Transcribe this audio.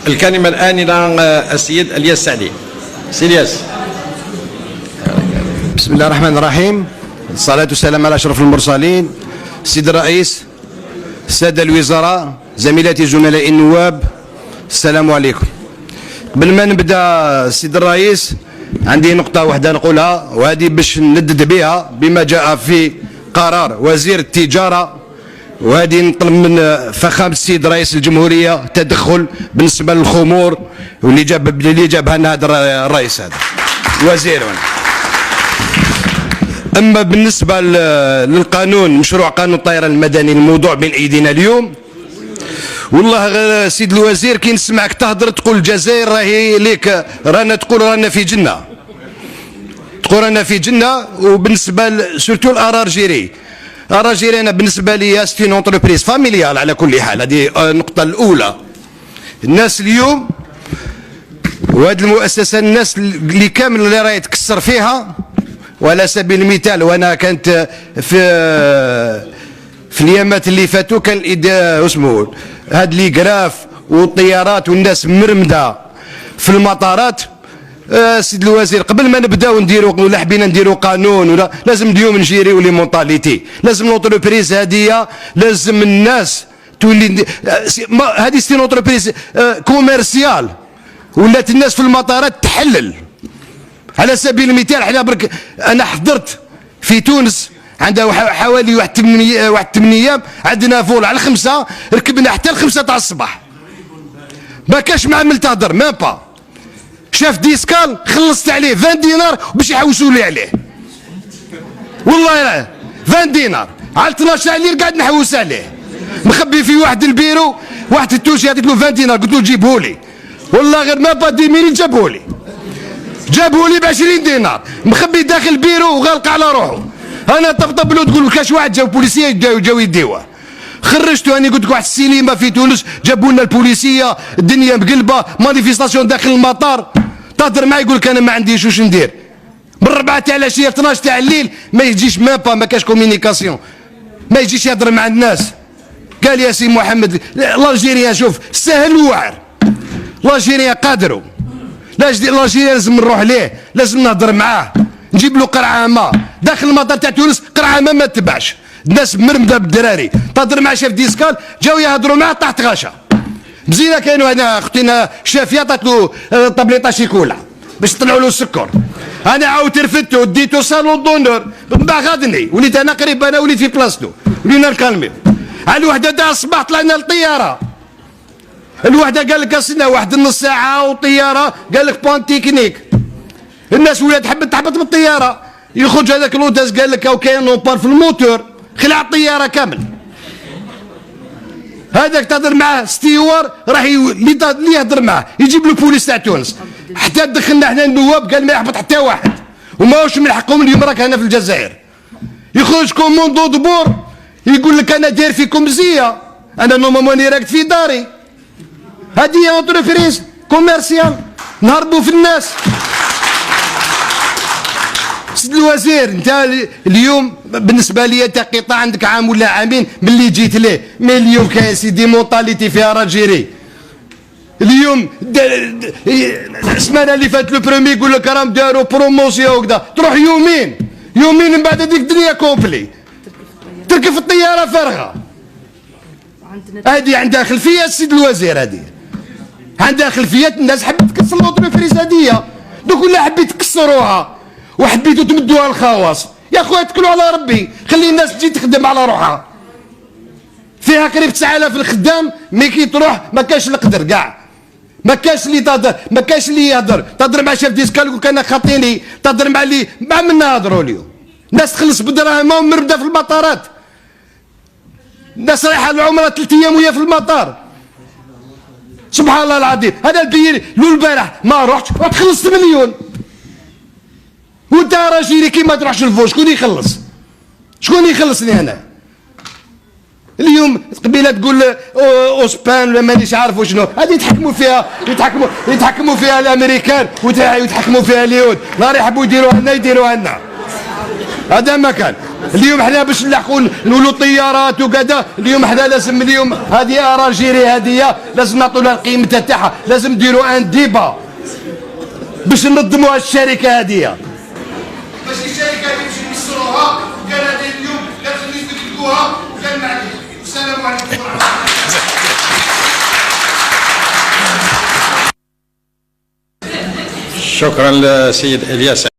الكلمة الآن إلى السيد الياس سعدي. سي الياس. بسم الله الرحمن الرحيم. الصلاة والسلام على أشرف المرسلين. السيد الرئيس، السادة الوزراء، زميلاتي زملاء النواب، السلام عليكم. قبل ما نبدا السيد الرئيس، عندي نقطة واحدة نقولها، وهذه باش ندد بها بما جاء في قرار وزير التجارة، وهذه نطلب من فخامة السيد رئيس الجمهورية تدخل بالنسبة للخمور، واللي جابها لنا هذا الرئيس هذا الوزير. أما بالنسبة للقانون، مشروع قانون الطيران المدني الموضوع بين أيدينا اليوم، والله غير سيد الوزير كي نسمعك تهضر تقول الجزائر راهي ليك، تقول رانا في جنة، تقول رانا في جنة. وبالنسبة سورتو الأراجيري، أنا بالنسبة لي ستين اونتربريز فاميليال على كل حال، هذه النقطة الأولى. الناس اليوم وهذه المؤسسة، الناس اللي كامل اللي راهي تكسر فيها، وعلى سبيل المثال وانا كانت في الايامات اللي فاتوا كان اسمه هاد لي جراف والطيارات والناس مرمده في المطارات. سيد الوزير، قبل ما نبداو نديروا ولا حبينا نديروا قانون ولا، لازم اليوم نجيريو لي مونطاليتي، لازم لونتربريز هاديه، لازم الناس تولي هذه سي لونتربريز كوميرسيال، ولات الناس في المطارات تحلل. على سبيل المثال احنا برك انا حضرت في تونس عندها حوالي واحد 8 ايام، عندنا فول على 5، ركبنا حتى ل5 تاع الصباح، ما كاش معامل تهضر مام با. شاف ديسكال خلصت عليه 20 دينار باش يحوسوا لي عليه، والله لا 20 دينار على 12 لير قاعد نحوس عليه، مخبي في واحد البيرو، واحد التونسي عطيت له 20 دينار قلت له جيبهولي، والله غير ما با 10 مينيت جابهولي ب 20 دينار، مخبي داخل البيرو وغالق على روحه. انا طبطب له تقول كاش واحد جاو بوليسيه جاو يديوه، خرجته. انا قلت لك واحد السينما في تونس جابوا لنا البوليسيه، الدنيا مقلبه، مانيفيستاسيون داخل المطار، تهضر معاه يقول لك انا ما عنديش واش ندير. من 4 تاع العشيه 12 تاع الليل ما يجيش ما كاش كومينيكاسيون، ما يجيش يهضر مع الناس. قال يا سي محمد الالجيريان شوف سهل ووعر، الالجيريان قادروا، الالجيريان لازم نروح ليه، لازم نهضر معاه، نجيب له قرعامه داخل المطار تاع تونس، قرعامه ما تبعش، الناس مرمده بالدراري، تهضر مع شاف ديسكال جاو يهضروا معاه تحت غاشا. مزيانه كانوا هنا اختنا شافيه عطات له طابليطه شيكولا باش طلعوا له السكر، انا عاودت رفدته وديته صالون دونور، من بعد غادني وليت انا قريب، انا وليت في بلاصتو، ولينا نكلميو. على الوحده تاع الصباح طلعنا للطياره، الوحده قال لك اصلنا واحد نص ساعه وطياره، قال لك بوان تكنيك، الناس ولات تحبط بالطياره، يخرج هذاك لوتاس قال لك او كاين نوبار في الموتور، خلع الطياره كامل. هذاك تهضر معاه ستيوار راح اللي يهضر معاه يجيب له بوليس تاع تونس، حتى دخلنا احنا النواب قال ما يحبط حتى واحد، وماهوش من حقهم اليوم راك هنا في الجزائر. يخرج كوموندو دبور يقول لك انا داير فيكم مزيه، انا نورمالمون راكد في داري. هذه اونتربريز كوميرسيال نهربوا في الناس. سيد الوزير، انت اليوم بالنسبه لي انت قطاع عندك عام ولا عامين من اللي جيت ليه، مي اليوم كاين سيدي مونطاليتي فيها راجيري. اليوم السمانه اللي فاتت لو برومي يقول لك راهم داروا بروموسيون وكذا، تروح يومين من بعد هذيك الدنيا كومبلي تركب في الطياره فارغه. هذه عندها خلفيه السيد الوزير، هذه عندها خلفيات، الناس حبت تكسر لونتربريز هذه، دوك ولا حبيت تكسروها وحبيتوا تمدوها للخواص، يا خويا اتكلوا على ربي، خلي الناس تجي تخدم على روحها. فيها قريب 9000 الخدام، مي كي تروح ما كاش القدر كاع، ما كاش اللي تهضر، ما كاش اللي يهضر، تهضر مع شاف ديسكال يقول لك انا خاطيني، تهضر مع اللي مع من نهضروا اليوم. الناس تخلص بدراهمها ومربده في المطارات، الناس رايحه العمره 3 ايام وهي في المطار. سبحان الله العظيم، هذا البير لو البارح ما رحتش وتخلصت مليون، وانت راجلي كي ما تروحش الفوق شكون يخلصني هنا؟ اليوم قبيله تقول اوسبان ولا مانيش عارف شنو، هذه يتحكموا فيها الامريكان ويتحكموا فيها اليهود، نهار يحبوا يديروها لنا هذا ما كان. اليوم حنا باش نلحقوا نولوا طيارات وكذا، اليوم حنا لازم اليوم هذه اراجيري هذه لازم نعطوا لها قيمتها تاعها، لازم نديروا ان ديبا باش ننظموا الشركه هذه، باش الشركه هذه باش نمسروها، وكان هذه اليوم لازم يثبتوها وكان معليش. السلام عليكم ورحمه الله. شكرا للسيد الياس.